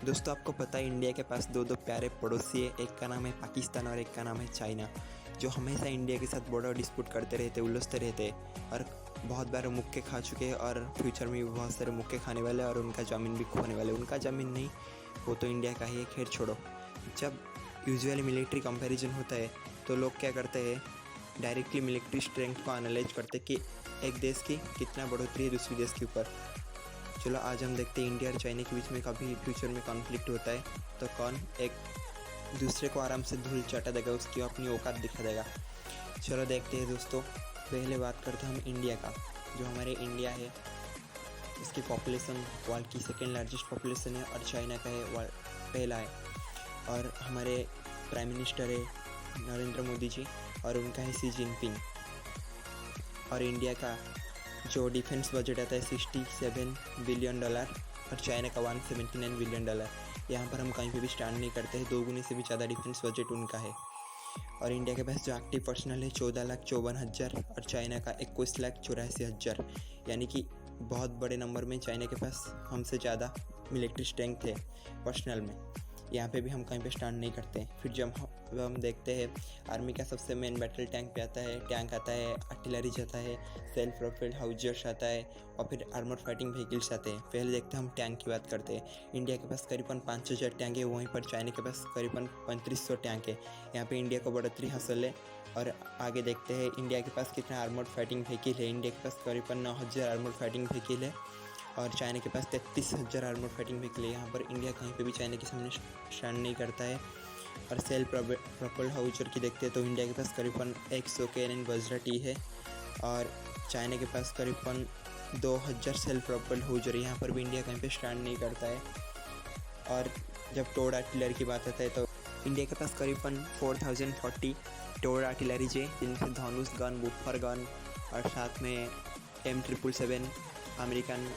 दोस्तों आपको पता है इंडिया के पास दो प्यारे पड़ोसी है। एक का नाम है पाकिस्तान और एक का नाम है चाइना, जो हमेशा इंडिया के साथ बॉर्डर डिस्प्यूट करते रहते, उलझते रहते और बहुत बार मुक्के खा चुके हैं और फ्यूचर में भी बहुत सारे मुक्के खाने वाले और उनका ज़मीन भी खोने वाले। उनका ज़मीन नहीं, वो तो इंडिया का ही है। खैर छोड़ो। जब यूजुअली मिलिट्री कंपैरिजन होता है तो लोग क्या करते हैं, डायरेक्टली मिलिट्री स्ट्रेंथ को एनालाइज करते कि एक देश की कितना बढ़ोतरी है दूसरे देश के ऊपर। चलो आज हम देखते हैं इंडिया और चाइना के बीच में कभी फ्यूचर में कॉन्फ्लिक्ट होता है तो कौन एक दूसरे को आराम से धूल चाटा देगा, उसकी अपनी औकात दिखा देगा। चलो देखते हैं दोस्तों। पहले बात करते हैं हम इंडिया का। जो हमारे इंडिया है इसकी पॉपुलेशन वर्ल्ड की सेकेंड लार्जेस्ट पॉपुलेशन है और चाइना का है वर्ल्ड पहला है। और हमारे प्राइम मिनिस्टर है नरेंद्र मोदी जी और उनका है शी जिनपिंग। और इंडिया का जो डिफेंस बजट आता है $67 बिलियन और चाइना का $179 बिलियन। यहाँ पर हम कहीं पे भी स्टैंड नहीं करते हैं, 2 गुने से भी ज़्यादा डिफेंस बजट उनका है। और इंडिया के पास जो एक्टिव पर्सनल है 14,54,000 और चाइना का 21,84,000, यानी कि बहुत बड़े नंबर में चाइना के पास हमसे ज़्यादा मिलिट्री स्ट्रेंथ है पर्सनल में। यहाँ पे भी हम कहीं पे स्टैंड नहीं करते। फिर जब हम देखते हैं आर्मी का सबसे मेन बैटल टैंक पे आता है, टैंक आता है, आर्टिलरीज आता है, सेल्फ प्रोपेल्ड हाउजर्स आता है और फिर आर्मर फाइटिंग व्हीकल्स आते हैं। पहले देखते हैं हम टैंक की बात करते हैं। इंडिया के पास करीबन 5,000 टैंक है, वहीं पर चाइना के पास करीबन 3500 टैंक है। यहाँ पे इंडिया को बढ़ोतरी हासिल है। और आगे देखते हैं इंडिया के पास कितना आर्मर फाइटिंग व्हीकल है। इंडिया के पास करीबन 9,000 आर्मर फाइटिंग व्हीकल है और चाइना के पास 33,000 आर्मर फाइटिंग व्हीकल है। यहाँ पर इंडिया कहीं पे भी चाइना के सामने स्टैंड नहीं करता है। और सेल्फ प्रोपेल्ड हाउजर की देखते हैं तो इंडिया के पास करीबन 100 K9 वज्रा टी है और चाइना के पास करीबन 2,000 सेल्फ प्रोपेल्ड हाउजर। यहाँ पर भी इंडिया कहीं पे स्टैंड नहीं करता है। और जब टोड आर्टिलरी की बात आता है तो इंडिया के पास करीबन 4,040 टोड आर्टिलरीज है, जिनमें धनुष गन, बुफर गन और साथ में M777 अमेरिकन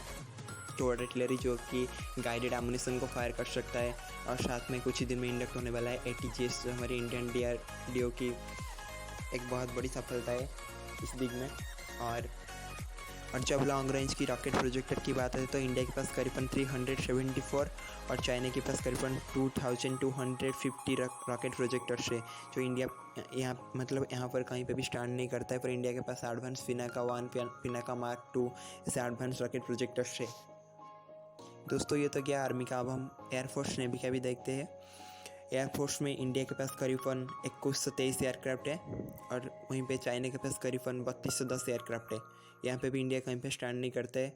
टोड आर्टिलरी जो कि गाइडेड एमुनिशन को फायर कर सकता है। और साथ में कुछ ही दिन में इंडक्ट होने वाला है ATGS, जो हमारी इंडियन DRDO की एक बहुत बड़ी सफलता है इस दिग में। और जब लॉन्ग रेंज की रॉकेट प्रोजेक्टर की बात है तो इंडिया के पास करीबन 374 और चाइना के पास करीबन 2,250 रॉकेट प्रोजेक्टर्स है, जो इंडिया यहाँ पर कहीं पे भी स्टैंड नहीं करता है। पर इंडिया के पास एडवांस पिनाका 1, पिनाका मार्क 2 ऐसे एडवांस रॉकेट प्रोजेक्टर्स है। दोस्तों ये तो क्या आर्मी का। अब हम एयरफोर्स नेवी का भी देखते हैं। एयरफोर्स में इंडिया के पास करीबन 2123 एयरक्राफ्ट है और वहीं पे चाइना के पास करीबन 3210 एयरक्राफ्ट है। यहाँ पे भी इंडिया कहीं पे स्टैंड नहीं करता है।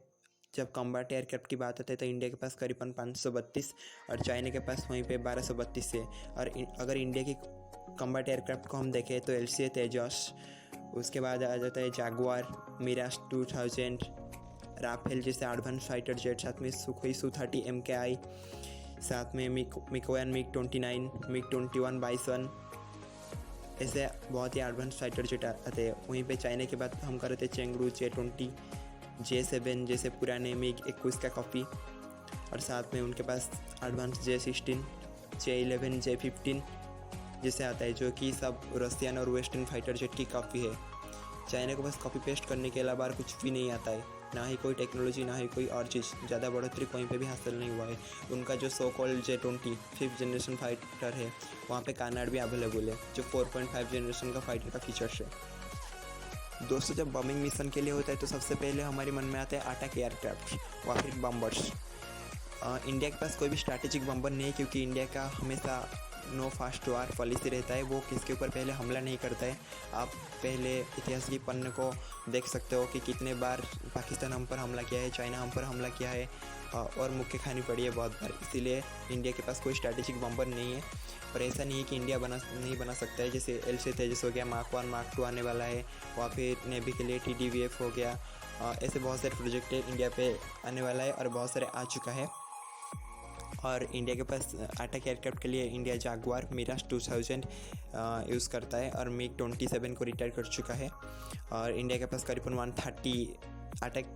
जब कॉम्बैट एयरक्राफ्ट की बात आती है तो इंडिया के पास करीबन 532 और चाइना के पास वहीं पे 1232 है। और अगर इंडिया की कॉम्बैट एयरक्राफ्ट को हम देखें तो LCA तेजस, उसके बाद आ जाता है जागुआर, मिराज 2000, राफेल जैसे एडवांस फाइटर जेट, साथ में सुखोई Su-30 MKI, साथ में मिग-1, MiG-29, MiG-21 बाइसन, ऐसे बहुत ही एडवांस फाइटर जेट आते हैं। वहीं पे चाइना के बाद हम करते चेंगडू J-20, J-7 जैसे पुराने MiG-21 का कॉपी। और साथ में उनके पास एडवांस J-16, J-11, J-15 जैसे आता है, जो कि सब रशियन और वेस्टर्न फाइटर जेट की कॉपी है। चाइना को बस कॉपी पेस्ट करने के अलावा कुछ भी नहीं आता है, ना ही कोई टेक्नोलॉजी, ना ही कोई और चीज़। ज़्यादा बढ़ोतरी कहीं पे भी हासिल नहीं हुआ है। उनका जो so called J-20 5th generation fighter है, वहाँ पे कानाड भी अवेलेबल है, जो 4.5 जनरेशन का फाइटर का फीचर्स है। दोस्तों जब बॉम्बिंग मिशन के लिए होता है तो सबसे पहले हमारे मन में आता है अटैक एयरक्राफ्ट व फिर बम्बर्स। इंडिया के पास कोई भी स्ट्रैटेजिक बम्बर नहीं है, क्योंकि इंडिया का हमेशा नो फास्ट वार पॉलिसी रहता है। वो किसके ऊपर पहले हमला नहीं करता है। आप पहले इतिहास की पन्ने को देख सकते हो कि कितने बार पाकिस्तान हम पर हमला किया है, चाइना हम पर हमला किया है और मुक्के खानी पड़ी है बहुत बार। इसीलिए इंडिया के पास कोई स्ट्रैटेजिक बम्बर नहीं है। पर ऐसा नहीं है कि इंडिया नहीं बना सकता है। जैसे LCA तेजस हो गया, मार्क 1 मार्क 2 आने वाला है, वहाँ फिर नेवी के लिए TDVF हो गया। ऐसे बहुत सारे प्रोजेक्ट इंडिया पे आने वाला है और बहुत सारे आ चुका है। और इंडिया के पास अटैक एयरक्राफ्ट के लिए इंडिया जागुआर, मिराज 2000 यूज़ करता है और MiG-27 को रिटायर कर चुका है। और इंडिया के पास करीबन 130 अटैक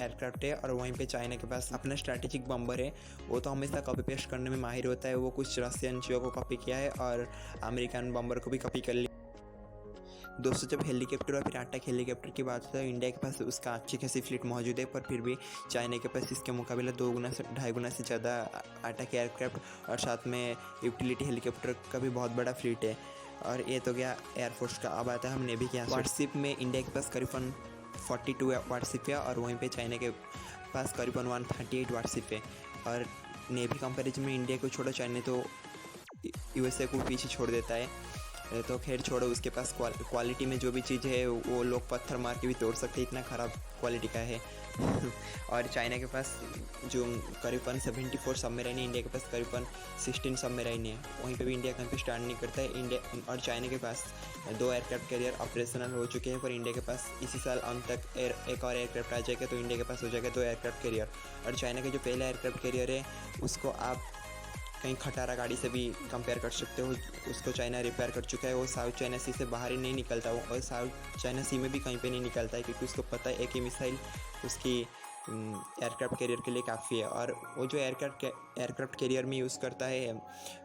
एयरक्राफ्ट है। और वहीं पे चाइना के पास अपना स्ट्रैटेजिक बम्बर है। वो तो हमेशा कॉपी पेस्ट करने में माहिर होता है। वो कुछ रशियन चीज़ों को कॉपी किया है और अमेरिकन बम्बर को भी कॉपी कर लिया। दोस्तों, जब हेलीकॉप्टर और फिर अटैक हेलीकॉप्टर की बात है तो इंडिया के पास उसका अच्छी खासी फ्लीट मौजूद है, पर फिर भी चाइना के पास इसके मुकाबले 2 गुना से 2.5 गुना से ज़्यादा अटैक एयरक्राफ्ट और साथ में यूटिलिटी हेलीकॉप्टर का भी बहुत बड़ा फ्लीट है। और ये तो गया एयरफोर्स का। अब आता है हम नेवी के यहाँ। वारशिप में इंडिया के पास करीबन 42 वारशिप है और वहीं पे चाइना के पास करीबन 138 वारशिप है। और नेवी कंपैरिजन में इंडिया को छोड़ो, चाइना तो यूएसए को पीछे छोड़ देता है। तो खैर छोड़ो, उसके पास क्वालिटी में जो भी चीज़ है वो लोग पत्थर मार के भी तोड़ सकते, इतना ख़राब क्वालिटी का है। और चाइना के पास जो करीबन 74 सबमरीन है, इंडिया के पास करीबन 16 सबमरीन है। वहीं पे भी इंडिया कहीं पे स्टैंड नहीं करता है। इंडिया और चाइना के पास 2 एयरक्राफ्ट कैरियर ऑपरेशनल हो चुके हैं, पर इंडिया के पास इसी साल अंत तक एक और एयरक्राफ्ट आ जाएगा, तो इंडिया के पास हो जाएगा 2 एयरक्राफ्ट कैरियर। और चाइना का जो पहला एयरक्राफ्ट कैरियर है उसको आप कहीं खटारा गाड़ी से भी कंपेयर कर सकते हो। उसको चाइना रिपेयर कर चुका है। वो साउथ चाइना सी से बाहर ही नहीं निकलता वो, और साउथ चाइना सी में भी कहीं पे नहीं निकलता है, क्योंकि उसको पता है एक ही मिसाइल उसकी एयरक्राफ्ट कैरियर के लिए काफ़ी है। और वो जो एयरक्राफ्ट कैरियर में यूज़ करता है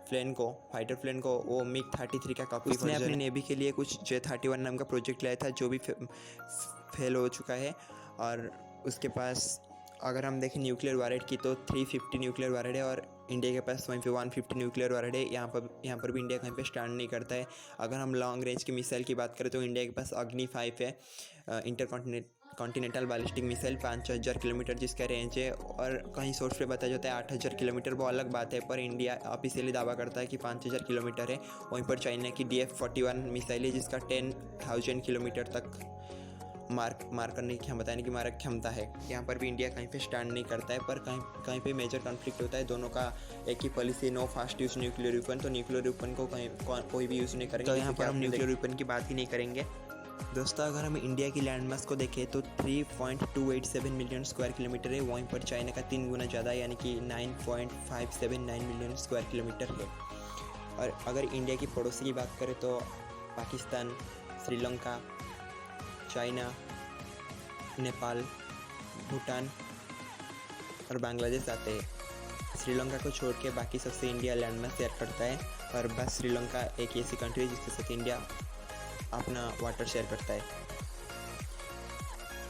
प्लेन को, फाइटर प्लेन को, वो मिग 33 का कॉपी उसने अपनी नेवी के लिए कुछ J-31 नाम का प्रोजेक्ट लाया था, जो भी फेल हो चुका है। और उसके पास अगर हम देखें न्यूक्लियर वारेड की तो 350 न्यूक्लियर वारेड है, और इंडिया के पास वहीं पे 150 न्यूक्लियर वारेड है। यहाँ पर भी इंडिया कहीं पे स्टैंड नहीं करता है। अगर हम लॉन्ग रेंज की मिसाइल की बात करें तो इंडिया के पास अग्नि 5 है, इंटरकॉन्टिनेंटल बैलिस्टिक मिसाइल 5000 किलोमीटर जिसका रेंज है। और कहीं सोर्स पे बताया जाता है 8000 किलोमीटर, वो अलग बात है, पर इंडिया ऑफिशियली दावा करता है कि 5000 किलोमीटर है। वहीं पर चाइना की DF-41 मिसाइल है जिसका 10,000 किलोमीटर तक मार करने की क्षमता है। यहाँ पर भी इंडिया कहीं पे स्टैंड नहीं करता है, पर कहीं पे मेजर कॉन्फ्लिक्ट होता है। दोनों का एक ही policy, no fast use nuclear weapon, तो न्यूक्लियर वेपन को कोई भी यूज़ नहीं करेंगे। तो यहाँ पर हम न्यूक्लियर वेपन की बात ही नहीं करेंगे। दोस्तों, अगर हम इंडिया की लैंड मास को देखें तो 3.287 मिलियन स्क्वायर किलोमीटर है। वहीं पर चाइना का 3 गुना ज़्यादा यानी कि 9.579 मिलियन स्क्वायर किलोमीटर है। और अगर इंडिया की पड़ोसी की बात करें तो पाकिस्तान, श्रीलंका, चाइना, नेपाल, भूटान और बांग्लादेश आते हैं। श्रीलंका को छोड़ के बाकी सबसे इंडिया लैंड मास शेयर करता है, और बस श्रीलंका एक ऐसी कंट्री है जिसके साथ इंडिया अपना वाटर शेयर करता है।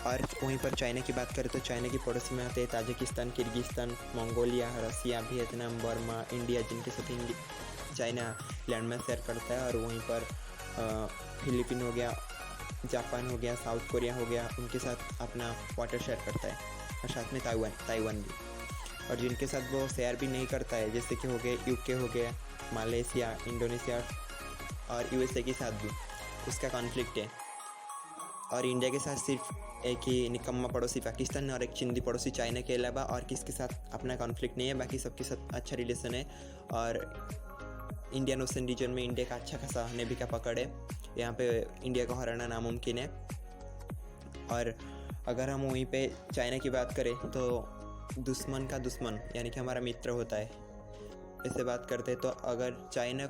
और वहीं पर चाइना की बात करें तो चाइना की पड़ोसी में आते हैं ताजिकिस्तान, किर्गिस्तान, मंगोलिया, रसिया, वियतनाम, बर्मा, इंडिया, जिनके साथ चाइना लैंड मास शेयर करता है। और वहीं पर फिलीपीन हो गया, जापान हो गया, साउथ कोरिया हो गया, उनके साथ अपना वाटर शेयर करता है। और साथ में ताइवान भी। और जिनके साथ वो शेयर भी नहीं करता है, जैसे कि हो गए यूके हो गया, मलेशिया, इंडोनेशिया और यूएसए के साथ भी उसका कॉन्फ्लिक्ट है। और इंडिया के साथ सिर्फ एक ही निकम्मा पड़ोसी पाकिस्तान और एक चिंदी पड़ोसी चाइना के अलावा और किसके साथ अपना कॉन्फ्लिक्ट नहीं है। बाकी सबके साथ अच्छा रिलेशन है। और इंडियन ओशन रीजन में इंडिया का अच्छा खासा नेवी का पकड़ है। यहाँ पे इंडिया को हराना नामुमकिन है। और अगर हम वहीं पे चाइना की बात करें तो दुश्मन का दुश्मन यानी कि हमारा मित्र होता है, ऐसे बात करते हैं। तो अगर चाइना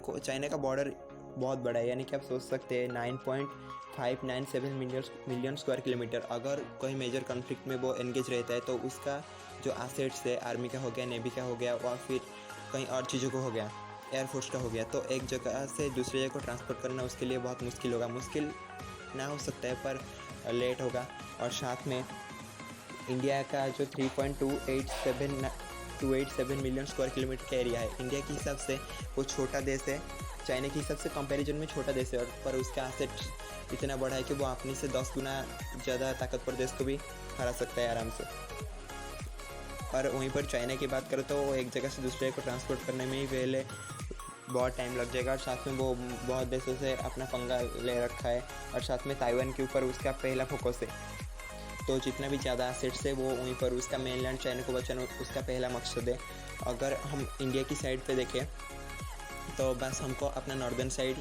का बॉर्डर बहुत बड़ा है, यानी कि आप सोच सकते हैं 9.597 मिलियन स्क्वायर किलोमीटर। अगर कोई मेजर कॉन्फ्लिक्ट में वो एंगेज रहता है तो उसका जो एसेट्स है, आर्मी का हो गया, नेवी का हो गया, और फिर कहीं और चीज़ों को हो गया, एयरफोर्स का हो गया, तो एक जगह से दूसरी जगह को ट्रांसपोर्ट करना उसके लिए बहुत मुश्किल होगा। मुश्किल ना हो सकता है पर लेट होगा। और साथ में इंडिया का जो 3.287 मिलियन स्क्वायर किलोमीटर का एरिया है, इंडिया के हिसाब से वो छोटा देश है, चाइना के हिसाब से कंपैरिजन में छोटा देश है। और पर उसका एसेट इतना बड़ा है कि वो अपनी से 10 गुना ज़्यादा ताकतवर देश को भी हरा सकता है आराम से। और वहीं पर चाइना की बात करें तो वो एक जगह से दूसरे को ट्रांसपोर्ट करने में ही पहले बहुत टाइम लग जाएगा। और साथ में वो बहुत देशों से अपना पंगा ले रखा है। और साथ में ताइवान के ऊपर उसका पहला फोकस है, तो जितना भी ज़्यादा एसेट्स है वो वहीं पर उसका मेनलैंड चाइना को बचाना उसका पहला मकसद है। अगर हम इंडिया की साइड पे देखें तो बस हमको अपना नॉर्दर्न साइड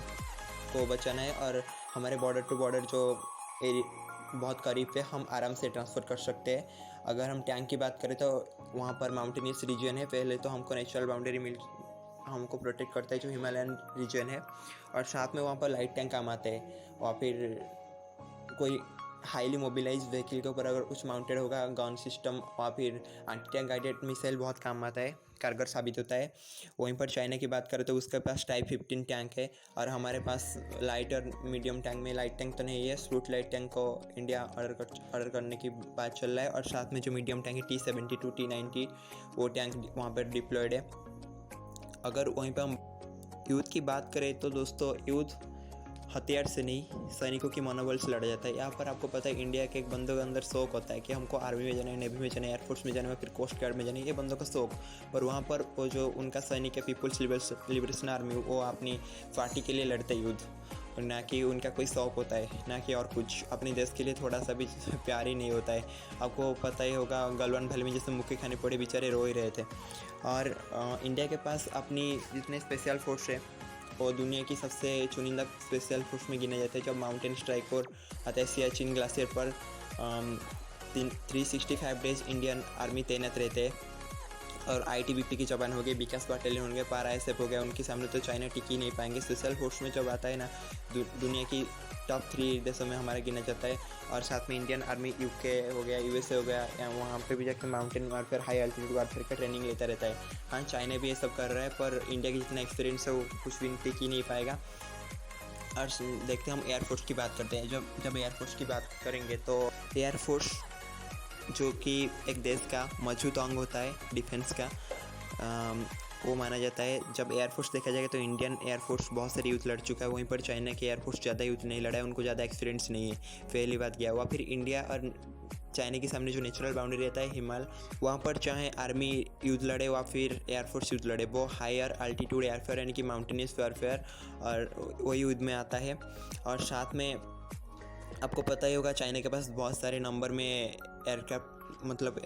को बचाना है, और हमारे बॉर्डर टू बॉर्डर जो बहुत करीब पे हम आराम से ट्रांसफ़र कर सकते हैं। अगर हम टैंक की बात करें तो वहाँ पर माउंटेनियस रीजन है, पहले तो हमको नेचुरल बाउंड्री हमको प्रोटेक्ट करता है जो हिमालयन रीजन है। और साथ में वहाँ पर लाइट टैंक काम आते हैं। और फिर कोई हाईली मोबिलाइज व्हीकल के ऊपर अगर कुछ माउंटेड होगा, गन सिस्टम और फिर एंटी टैंक गाइडेड मिसाइल बहुत काम आता है, कारगर साबित होता है। वहीं पर चाइना की बात करें तो उसके पास टाइप 15 टैंक है और हमारे पास लाइट और मीडियम टैंक में, लाइट टैंक तो नहीं है, स्लूट लाइट टैंक को इंडिया ऑर्डर करने की बात चल रहा है। और साथ में जो मीडियम टैंक है T-72 T-90 वो टैंक वहाँ पर डिप्लॉयड है। अगर वहीं पर हम युद्ध की बात करें तो दोस्तों युद्ध हथियार से नहीं, सैनिकों की मनोबल से लड़ा जाता है। यहाँ पर आपको पता है इंडिया के एक बंदों के अंदर शौक होता है कि हमको आर्मी में जाना है, नेवी में जाना है, एयरफोर्स में जाना है, फिर कोस्ट गार्ड में जाना है, ये बंदों का शौक। और वहाँ पर वो जो उनका सैनिक है पीपुल्स लिबरेशन आर्मी, वो अपनी पार्टी के लिए लड़ते युद्ध, ना कि उनका कोई शौक होता है, ना कि और कुछ। अपने देश के लिए थोड़ा सा भी प्यार ही नहीं होता है। आपको पता ही होगा गलवान वैली में जैसे मुक्के खाने पड़े, बेचारे रो ही रहे थे। और इंडिया के पास अपनी जितने स्पेशल फोर्स है और दुनिया की सबसे चुनिंदा स्पेशल फोर्स में गिना जाता है। जब माउंटेन स्ट्राइक और आता है सियाचिन ग्लेशियर पर 365 डेज इंडियन आर्मी तैनात रहते हैं। और ITBP के जवान हो गए, विकास बटालियन हो गए, पारा SF हो गया, उनके सामने तो चाइना टिक ही नहीं पाएंगे। स्पेशल फोर्स में जब आता है ना, दुनिया की टॉप 3 देशों में हमारा गिना जाता है। और साथ में इंडियन आर्मी UK हो गया, USA हो गया, या वहाँ पे भी जाकर mountain warfare, high altitude warfare का ट्रेनिंग लेता रहता है। हाँ, चाइना भी ये सब कर रहा है, पर इंडिया की जितना एक्सपीरियंस है वो कुछ भी टिक ही नहीं पाएगा। और देखते हैं हम एयरफोर्स की बात करते हैं। जब एयरफोर्स की बात करेंगे तो एयरफोर्स जो कि एक देश का मजबूत अंग होता है डिफेंस का, वो माना जाता है। जब एयरफोर्स देखा जाएगा तो इंडियन एयरफोर्स बहुत सारे युद्ध लड़ चुका है, वहीं पर चाइना के एयरफोर्स ज़्यादा युद्ध नहीं लड़ा है, उनको ज़्यादा एक्सपीरियंस नहीं है, पहली बात किया हुआ। फिर इंडिया और चाइना के सामने जो नेचुरल बाउंड्री रहता है हिमालय, वहाँ पर चाहे आर्मी युद्ध लड़े या फिर एयरफोर्स युद्ध लड़े, वो हायर अल्टीट्यूड एयरफेयर यानी कि माउंटेनियस वारफेयर और वही युद्ध में आता है। और साथ में आपको पता ही होगा चाइना के पास बहुत सारे नंबर में एयरक्राफ्ट, मतलब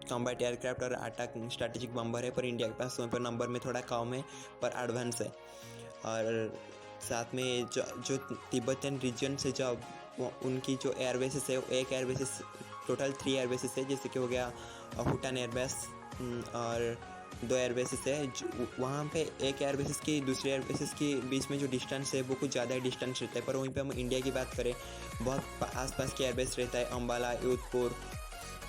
कॉम्बैट एयरक्राफ्ट और अटैक स्ट्रैटेजिक बम्बर है, पर इंडिया के पास वहाँ पर नंबर में थोड़ा कम है पर एडवांस है। और साथ में जो तिब्बतन रीजन से जब उनकी जो एयरबेसेस है, एक एयरबेसेस, टोटल 3 एयरबेसेस है, जैसे कि हो गया हुटान एयरबेस और 2 एयरबेसेस है। वहाँ पे एक एयरबेसेस की दूसरे एयरबेसेस के बीच में जो डिस्टेंस है वो कुछ ज़्यादा ही डिस्टेंस रहता है। पर वहीं पे हम इंडिया की बात करें, बहुत आसपास के एयरबेस रहता है, अम्बाला, योधपुर,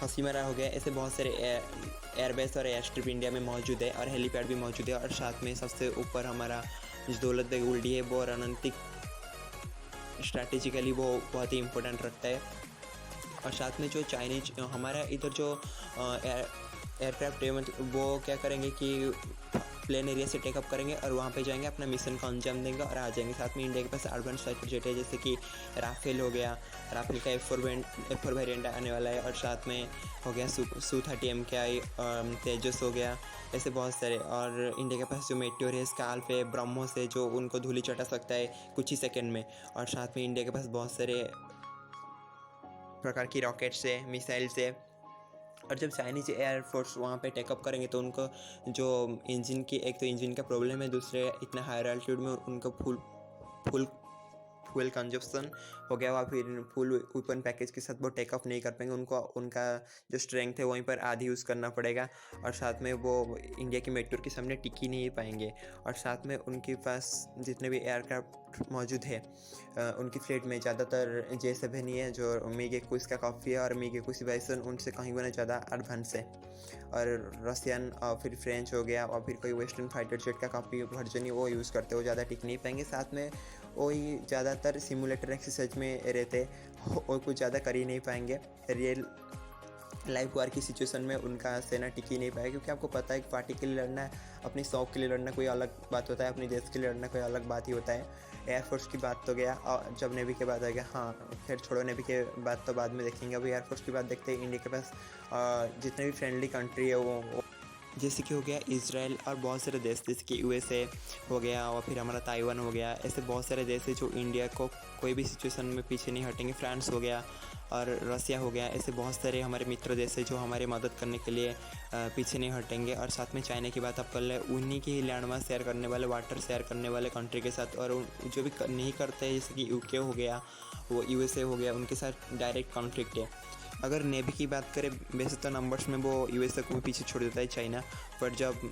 हसीमरा हो गया, ऐसे बहुत सारे एयरबेस और एयर स्ट्रिप इंडिया में मौजूद है और हेलीपैड भी मौजूद है। और साथ में सबसे ऊपर हमारा जो दौलत बेग ओल्डी है, वो रणनीतिक स्ट्रैटेजिकली वो बहुत ही इम्पोर्टेंट रखता है। और साथ में जो चाइनीज हमारा इधर जो एयरक्राफ्ट है, मतलब वो क्या करेंगे कि प्लेन एरिया से टेकअप करेंगे और वहाँ पे जाएंगे, अपना मिशन को अंजाम देंगे और आ जाएंगे। साथ में इंडिया के पास एडवांस फाइटर जेट है, जैसे कि राफेल हो गया, राफेल का F4 वेरिएंट आने वाला है। और साथ में हो गया Su-30 MKI, तेजस हो गया, ऐसे बहुत सारे। और इंडिया के पास जो मेट्योर है, स्काल्प है, ब्रह्मोस है, जो उनको धूली चटा सकता है कुछ ही सेकेंड में। और साथ में इंडिया के पास बहुत सारे प्रकार की रॉकेट्स है, मिसाइल्स है। और जब चाइनीज एयरफोर्स वहाँ पे टेकअप करेंगे तो उनको जो इंजन की, एक तो इंजन का प्रॉब्लम है, दूसरे इतना हायर एल्टीट्यूड में उनको फुल फ्यूल कंजप्शन हो गया, वहाँ फिर फुल वेपन पैकेज के साथ वो टेक ऑफ नहीं कर पाएंगे, उनको उनका जो स्ट्रेंथ है वहीं पर आधी यूज़ करना पड़ेगा। और साथ में वो इंडिया की मेट्योर के सामने टिक ही नहीं पाएंगे। और साथ में उनके पास जितने भी एयरक्राफ्ट मौजूद है, उनकी फ्लीट में ज़्यादातर J-7 ही है, जो MiG-21 का कॉपी है, और MiG-21 बाइसन उनसे कहीं गुना ज़्यादा एडवांस है। और रशियन और फिर फ्रेंच हो गया और फिर कोई वेस्टर्न फाइटर जेट का कॉपी वर्जन ही वो यूज़ करते हो, ज़्यादा टिक नहीं पाएंगे। साथ में वही ज़्यादातर सिमुलेटर एक्सरसाइज में रहते और कुछ ज़्यादा कर ही नहीं पाएंगे। रियल लाइफ वार की सिचुएशन में उनका सेना टिक ही नहीं पाएगा, क्योंकि आपको पता है कि पार्टी के लिए लड़ना, अपने शौक के लिए लड़ना कोई अलग बात होता है, अपने देश के लिए लड़ना कोई अलग बात ही होता है। एयरफोर्स की बात तो गया, और जब नेवी के बाद आ गया, हाँ फिर छोड़ो, नेवी के बात तो बाद में देखेंगे। अभी एयरफोर्स की बात देखते हैं। इंडिया के पास जितने भी फ्रेंडली कंट्री है वो जैसे कि हो गया इजराइल और बहुत सारे देश, जैसे कि USA हो गया और फिर हमारा ताइवान हो गया, ऐसे बहुत सारे देश है जो इंडिया को कोई भी सिचुएशन में पीछे नहीं हटेंगे। फ्रांस हो गया और रसिया हो गया, ऐसे बहुत सारे हमारे मित्र देश है जो हमारी मदद करने के लिए पीछे नहीं हटेंगे। और साथ में चाइना की बात आप कर ले, उन्हीं की लैंड मास शेयर करने वाले, वाटर शेयर करने वाले कंट्री के साथ, और जो भी नहीं करते हैं, जैसे कि UK हो गया, वो USA हो गया, उनके साथ डायरेक्ट कॉन्फ्लिक्ट है। अगर नेवी की बात करें, वैसे तो नंबर्स में वो यूएसए को भी पीछे छोड़ देता है चाइना, पर जब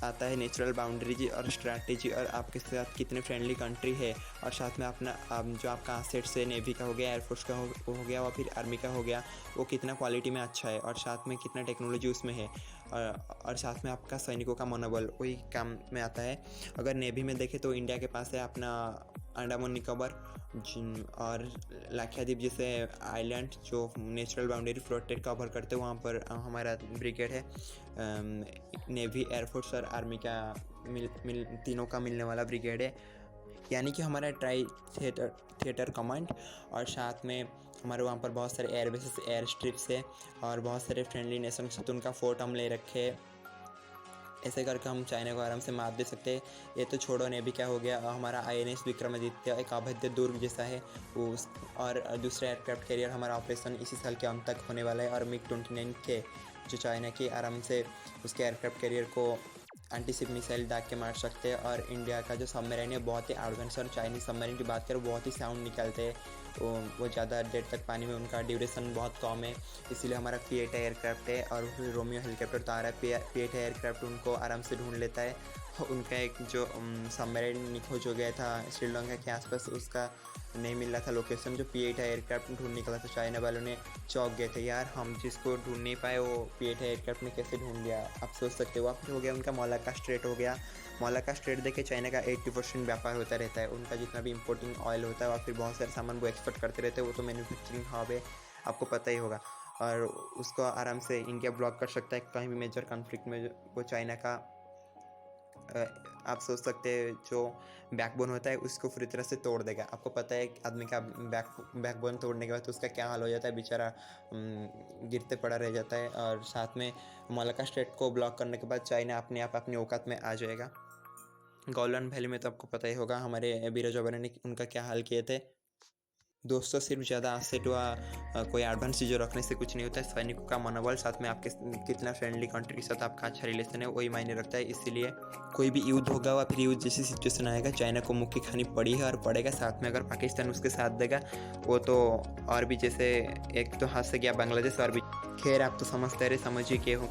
आता है नेचुरल बाउंड्रीज और स्ट्रैटेजी और आपके साथ कितने फ्रेंडली कंट्री है, और साथ में अपना जो आपका असेट्स है, नेवी का हो गया, एयरफोर्स का हो गया, और फिर आर्मी का हो गया, वो कितना क्वालिटी में अच्छा है, और साथ में कितना टेक्नोलॉजी उसमें है, और साथ में आपका सैनिकों का मनोबल, वही काम में आता है। अगर नेवी में देखें तो इंडिया के पास है अपना अंडमान निकोबार और लाक्षाद्वीप जैसे आइलैंड जो नेचुरल बाउंड्री प्रोटेक्ट कवर करते हैं, वहाँ पर हमारा ब्रिगेड है। नेवी, एयरफोर्स और आर्मी का तीनों का मिलने वाला ब्रिगेड है, यानी कि हमारा ट्राई थिएटर कमांड। और साथ में हमारे वहाँ पर बहुत सारे एयर बेसेस, एयर स्ट्रिप्स है, और बहुत सारे फ्रेंडली नेशन से उनका फोर्ट हम ले रखे हैं। ऐसे करके हम चाइना को आराम से मात दे सकते हैं। ये तो छोड़ो, नेवी क्या हो गया, हमारा INS विक्रमादित्य एक अभेद्य दुर्ग जैसा है और दूसरा एयरक्राफ्ट कैरियर हमारा ऑपरेशन इसी साल के अंत तक होने वाला है। और MiG-29 के जो चाइना की आराम से उसके एयरक्राफ्ट कैरियर को एंटीशिप मिसाइल दाग के मार सकते हैं। और इंडिया का जो सबमरीन है बहुत ही एडवांस, और चाइनीज सबमरीन की बात करें बहुत ही साउंड निकलते हैं, वो ज़्यादा देर तक पानी में उनका ड्यूरेशन बहुत कम है, इसीलिए हमारा P-8 एयरक्राफ्ट है। और रोमियो हेलीकॉप्टर तो आ रहा है, P-8 एयरक्राफ्ट उनको आराम से ढूंढ लेता है। उनका एक जो सबमरीन निखोज हो गया था श्रीलंका के आसपास, उसका नहीं मिल रहा था लोकेशन, जो P-8 एयरक्राफ्ट ढूंढ निकला था। चाइना वालों ने चौंक गए थे, यार हम जिसको ढूंढ नहीं पाए वो P-8 एयरक्राफ्ट ने कैसे ढूंढ लिया। आप सोच सकते हो। फिर हो गया उनका मलाक्का स्ट्रेट हो गया। मलाक्का स्ट्रेट देखे चाइना का 80% व्यापार होता रहता है, उनका जितना भी इंपोर्टिंग ऑयल होता है और फिर बहुत सारे सामान वो एक्सपोर्ट करते रहते हैं, वो तो मैन्युफैक्चरिंग हब है, आपको पता ही होगा। और उसको आराम से इंडिया ब्लॉक कर सकता है कहीं भी मेजर कॉन्फ्लिक्ट में, वो चाइना का आप सोच सकते हैं जो बैकबोन होता है उसको पूरी तरह से तोड़ देगा। आपको पता है एक आदमी का बैकबोन तोड़ने के बाद तो उसका क्या हाल हो जाता है, बेचारा गिरते पड़ा रह जाता है। और साथ में मलाक्का स्ट्रेट को ब्लॉक करने के बाद चाइना अपने आप अपनी औकात में आ जाएगा। गोलन वैली में तो आपको पता ही होगा हमारे वीर जवानों ने उनका क्या हाल किए थे। दोस्तों, सिर्फ ज़्यादा एसेट व कोई एडवांस चीज़ें रखने से कुछ नहीं होता है। सैनिकों का मनोबल, साथ में आपके कितना फ्रेंडली कंट्री के साथ आपका अच्छा रिलेशन है, वही मायने रखता है। इसीलिए कोई भी युद्ध होगा व फिर युद्ध जैसी सिचुएशन आएगा, चाइना को मुक्की खानी पड़ी है और पड़ेगा। साथ में अगर पाकिस्तान उसके साथ देगा वो तो और भी, जैसे एक तो हाथ से गया बांग्लादेश, और भी खैर आप तो समझते रहे, समझिए के हो।